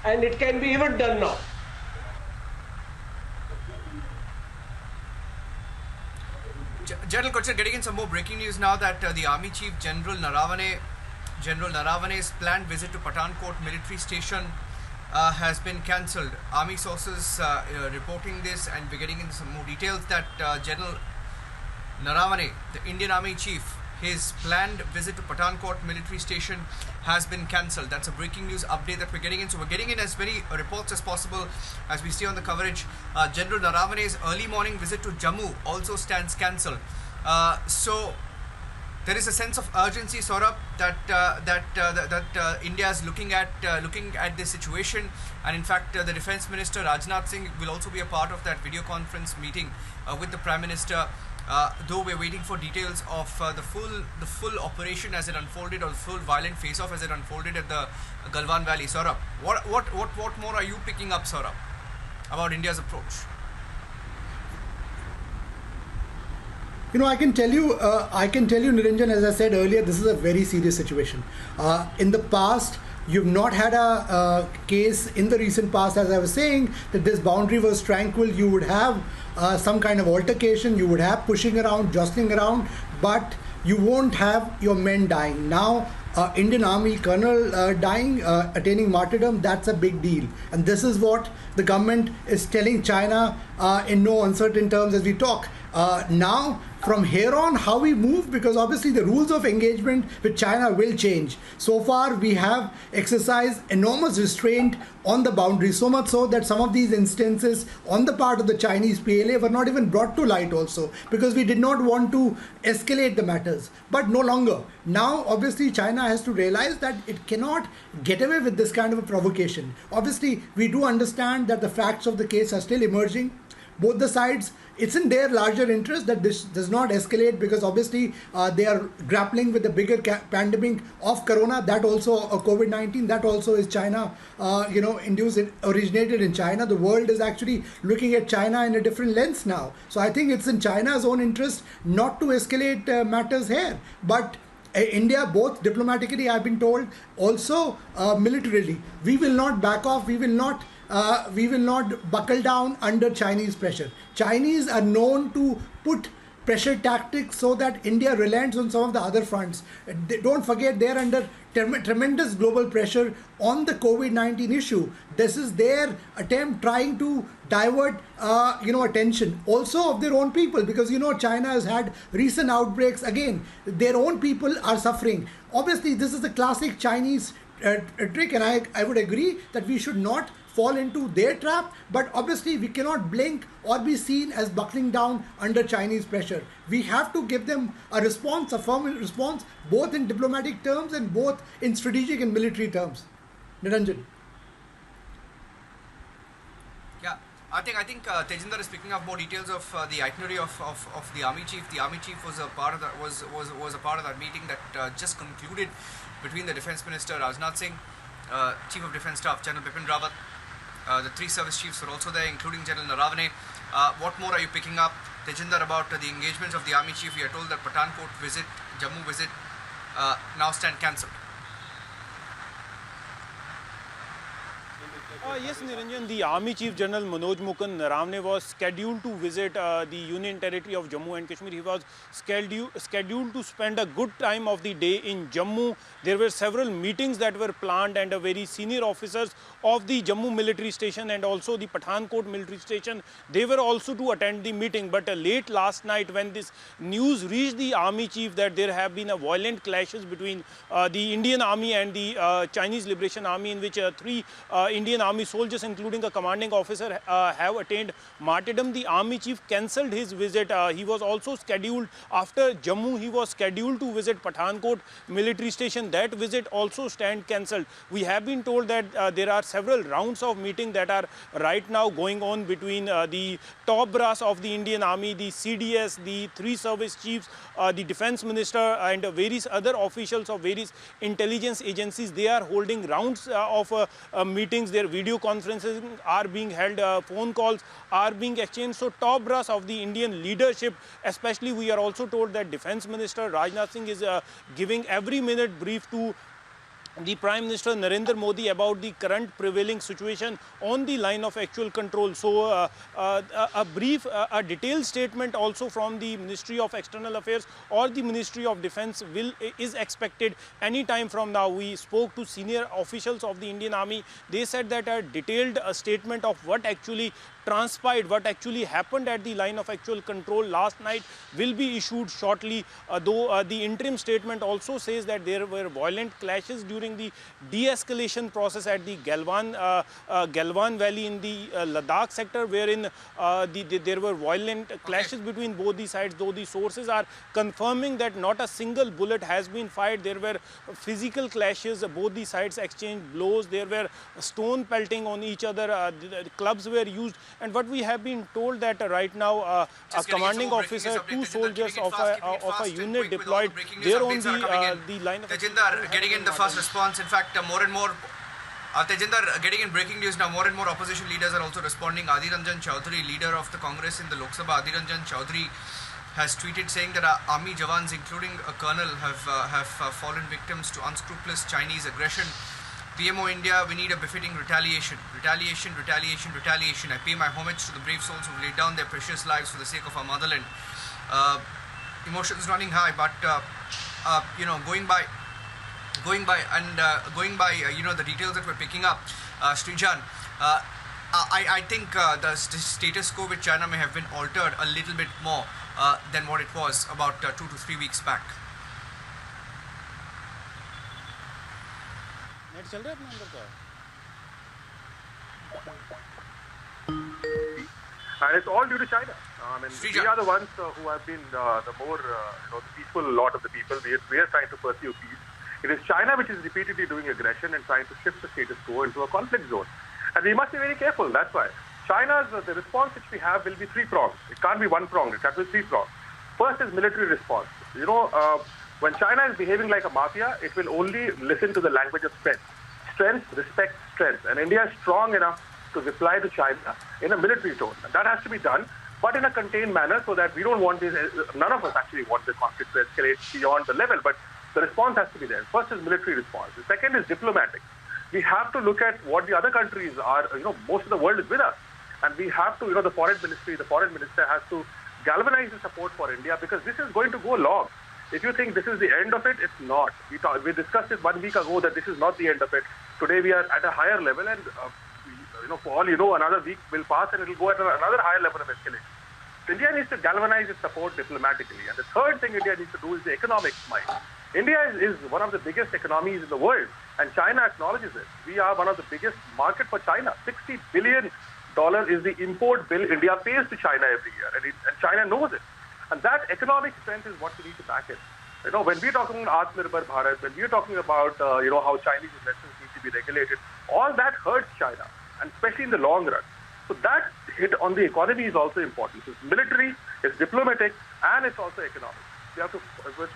and it can be even done now. General Kochhar, getting in some more breaking news now that the Army Chief General Naravane's planned visit to Pathankot military station has been cancelled. Army sources reporting this, and we're getting into some more details that General Naravane, the Indian Army Chief, his planned visit to Pathankot military station has been cancelled. That's a breaking news update that we're getting in. So we're getting in as many reports as possible as we stay on the coverage. General Naravane's early morning visit to Jammu also stands cancelled. So there is a sense of urgency, Saurabh, that India is looking at this situation, and in fact, the Defence Minister Rajnath Singh will also be a part of that video conference meeting with the Prime Minister. Though we're waiting for details of the full operation as it unfolded, or the full violent face-off as it unfolded at the Galwan Valley. Saurabh, what more are you picking up, Saurabh, about India's approach? You know, I can tell you, Niranjan, as I said earlier, this is a very serious situation. In the past, you've not had a case in the recent past, as I was saying, that this boundary was tranquil. You would have some kind of altercation, you would have pushing around, jostling around, but you won't have your men dying. Now, Indian Army colonel dying, attaining martyrdom, that's a big deal. And this is what the government is telling China in no uncertain terms as we talk. Now, from here on, how we move, because obviously the rules of engagement with China will change. So far, we have exercised enormous restraint on the boundary, so much so that some of these instances on the part of the Chinese PLA were not even brought to light also, because we did not want to escalate the matters. But no longer. Now, obviously, China has to realize that it cannot get away with this kind of a provocation. Obviously, we do understand that the facts of the case are still emerging. Both the sides, it's in their larger interest that this does not escalate, because obviously they are grappling with the bigger pandemic of corona, that also COVID-19, that also is China, induced, it originated in China. The world is actually looking at China in a different lens now. So I think it's in China's own interest not to escalate matters here. But India, both diplomatically, I've been told, also militarily, we will not back off, we will not buckle down under Chinese pressure. Chinese are known to put pressure tactics so that India relents on some of the other fronts. Don't forget, they're under tremendous global pressure on the COVID-19 issue. This is their attempt trying to divert attention also of their own people, because China has had recent outbreaks. Again, their own people are suffering. Obviously, this is the classic Chinese trick, and I would agree that we should not fall into their trap, but obviously we cannot blink or be seen as buckling down under Chinese pressure. We have to give them a response, a firm response, both in diplomatic terms and both in strategic and military terms. Niranjan. Yeah, I think Tejinder is picking up more details of the itinerary of the Army Chief. The Army Chief was a part of that was a part of that meeting that just concluded between the Defence Minister Rajnath Singh, Chief of Defence Staff General Bipin Rawat. The three service chiefs were also there, including General Naravane. What more are you picking up, Tejinder, about the engagements of the Army Chief? We are told that Pathankot visit, Jammu visit now stand cancelled. Yes, Niranjan, the Army Chief General Manoj Mukund Naravane was scheduled to visit the Union Territory of Jammu and Kashmir. He was scheduled to spend a good time of the day in Jammu. There were several meetings that were planned, and very senior officers of the Jammu military station and also the Pathankot military station, they were also to attend the meeting. But late last night, when this news reached the Army Chief that there have been violent clashes between the Indian Army and the Chinese Liberation Army, in which three Indian Army soldiers, including a commanding officer, have attained martyrdom, the Army Chief cancelled his visit. He was also scheduled, after Jammu, he was scheduled to visit Pathankot military station. That visit also stand cancelled. We have been told that there are several rounds of meeting that are right now going on between the top brass of the Indian Army, the CDS, the three service chiefs, the Defence Minister, and various other officials of various intelligence agencies. They are holding rounds of meetings. Their video conferences are being held, phone calls are being exchanged. So top brass of the Indian leadership, especially, we are also told that Defence Minister Rajnath Singh is giving every minute brief to the Prime Minister Narendra Modi about the current prevailing situation on the line of actual control. So a detailed statement also from the Ministry of External Affairs or the Ministry of Defence is expected any time from now. We spoke to senior officials of the Indian Army. They said that a detailed statement of what actually transpired, what actually happened at the line of actual control last night will be issued shortly, though the interim statement also says that there were violent clashes during the de-escalation process at the Galwan Valley in the Ladakh sector, wherein there were violent clashes between both the sides, though the sources are confirming that not a single bullet has been fired. There were physical clashes, both the sides exchanged blows, there were stone pelting on each other, the clubs were used. And what we have been told that right now a commanding officer, two soldiers of a unit deployed there on the line of... Tejinder, getting in the first response. In fact, more and more... Tejinder, getting in breaking news now, more and more opposition leaders are also responding. Adhir Ranjan Chaudhary, leader of the Congress in the Lok Sabha, Adhir Ranjan Chaudhary has tweeted saying that army jawans, including a colonel, have fallen victims to unscrupulous Chinese aggression. PMO India, we need a befitting retaliation. Retaliation, retaliation, retaliation. I pay my homage to the brave souls who laid down their precious lives for the sake of our motherland. Emotions running high, but you know, going by the details that we're picking up, Srijan, I think the status quo with China may have been altered a little bit more than what it was about 2 to 3 weeks back. And it's all due to China. I mean, we are the ones who have been the more the peaceful lot of the people. We are trying to pursue peace. It is China which is repeatedly doing aggression and trying to shift the status quo into a conflict zone. And we must be very careful. That's why China's the response which we have will be three-pronged. It can't be one-pronged. It has to be three-pronged. First is military response. You know, when China is behaving like a mafia, it will only listen to the language of strength. Strength, respect, strength. And India is strong enough to reply to China in a military tone. And that has to be done, but in a contained manner, so that we don't want this, none of us actually want this conflict to escalate beyond the level, but the response has to be there. First is military response. The second is diplomatic. We have to look at what the other countries are, most of the world is with us. And we have to, the foreign minister has to galvanize the support for India, because this is going to go long. If you think this is the end of it, it's not. We discussed it 1 week ago that this is not the end of it. Today we are at a higher level, and for all you know, another week will pass and it will go at another higher level of escalation. India needs to galvanize its support diplomatically. And the third thing India needs to do is the economic might. India is one of the biggest economies in the world, and China acknowledges it. We are one of the biggest market for China. $60 billion is the import bill India pays to China every year, and China knows it. And that economic strength is what we need to back it. When we're talking about Atmanirbhar Bharat, when we're talking about how Chinese investments need to be regulated, all that hurts China, and especially in the long run. So that hit on the economy is also important. It's military, it's diplomatic, and it's also economic. We have to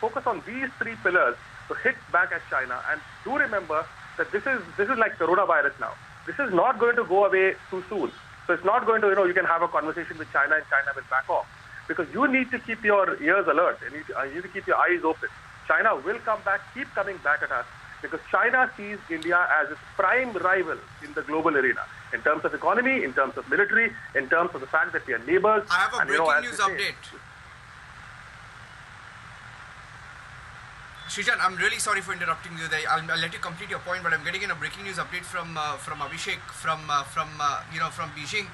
focus on these three pillars to hit back at China. And do remember that this is like coronavirus now. This is not going to go away too soon. So it's not going to, you can have a conversation with China and China will back off. Because you need to keep your ears alert and you need to keep your eyes open. China will come back, keep coming back at us, because China sees India as its prime rival in the global arena, in terms of economy, in terms of military, in terms of the fact that we are neighbors. I have a breaking news update. Srijan, I'm really sorry for interrupting you there. I'll let you complete your point, but I'm getting in a breaking news update from Abhishek from Beijing.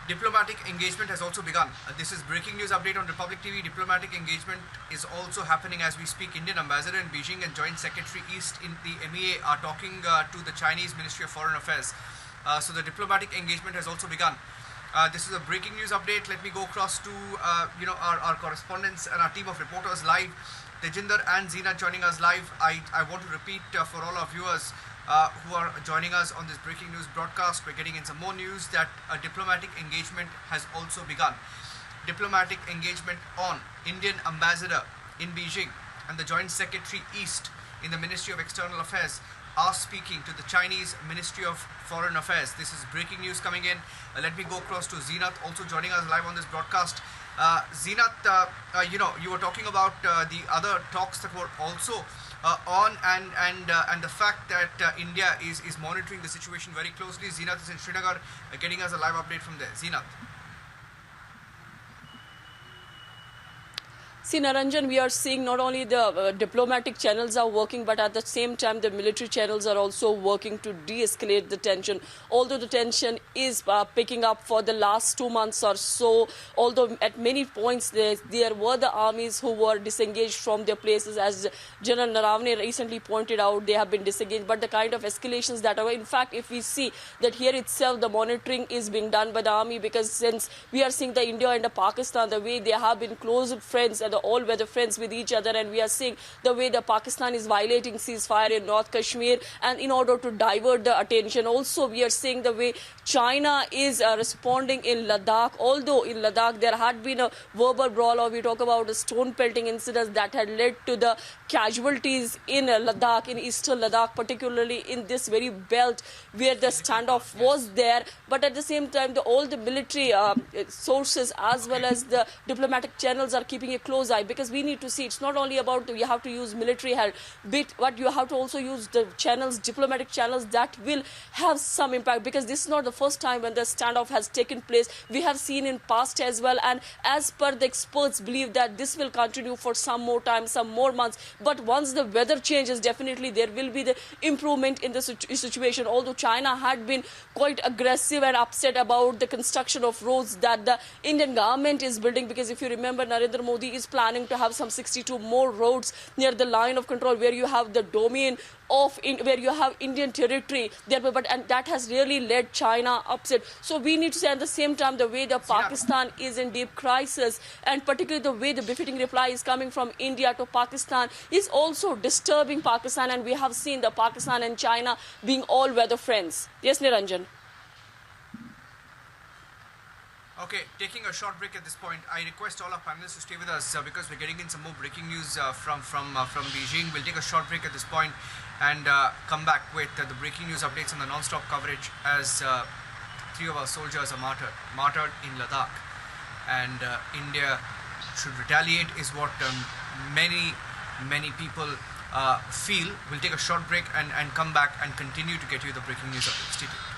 Diplomatic engagement has also begun. This is breaking news update on Republic TV. Diplomatic engagement is also happening as we speak. Indian ambassador in Beijing and Joint Secretary East in the MEA are talking to the Chinese Ministry of Foreign Affairs. So the diplomatic engagement has also begun. This is a breaking news update. Let me go across to our correspondents and our team of reporters live. Tejinder and Zina joining us live. I want to repeat for all our viewers who are joining us on this breaking news broadcast. We're getting in some more news that a diplomatic engagement has also begun. Diplomatic engagement on Indian ambassador in Beijing and the Joint Secretary East in the Ministry of External Affairs are speaking to the Chinese Ministry of Foreign Affairs. This is breaking news coming in. Let me go across to Zeenat, also joining us live on this broadcast. Zeenat, you were talking about the other talks that were also on and the fact that India is monitoring the situation very closely. Zeenath is in Srinagar, getting us a live update from there. Zeenath. See, Niranjan, we are seeing not only the diplomatic channels are working, but at the same time, the military channels are also working to de-escalate the tension. Although the tension is picking up for the last 2 months or so, although at many points there were the armies who were disengaged from their places, as General Naravane recently pointed out, they have been disengaged. But the kind of escalations that are, in fact, if we see that here itself, the monitoring is being done by the army, because since we are seeing the India and the Pakistan, the way they have been close friends and the all-weather friends with each other, and we are seeing the way the Pakistan is violating ceasefire in North Kashmir, and in order to divert the attention. Also, we are seeing the way China is responding in Ladakh, although in Ladakh there had been a verbal brawl, or we talk about a stone pelting incidents that had led to the casualties in Ladakh, in eastern Ladakh, particularly in this very belt where the standoff was there. But at the same time, all the military sources as well as the diplomatic channels are keeping a close eye, because we need to see it's not only about you have to use military help, but you have to also use the channels, diplomatic channels that will have some impact, because this is not the first time when the standoff has taken place. We have seen in past as well, and as per the experts believe that this will continue for some more time, some more months. But once the weather changes, definitely there will be the improvement in the situation. Although China had been quite aggressive and upset about the construction of roads that the Indian government is building, because if you remember, Narendra Modi is planning to have some 62 more roads near the line of control where you have the domain of where you have Indian territory there, and that has really led China upset. So we need to say at the same time the way the Pakistan is in deep crisis, and particularly the way the befitting reply is coming from India to Pakistan is also disturbing Pakistan, and we have seen the Pakistan and China being all-weather friends. Yes, Niranjan. Okay, taking a short break at this point. I request all our panelists to stay with us because we're getting in some more breaking news from Beijing. We'll take a short break at this point and come back with the breaking news updates and the non-stop coverage as 3 of our soldiers are martyred in Ladakh, and India should retaliate is what many people feel. We'll take a short break and come back and continue to get you the breaking news updates. Stay tuned.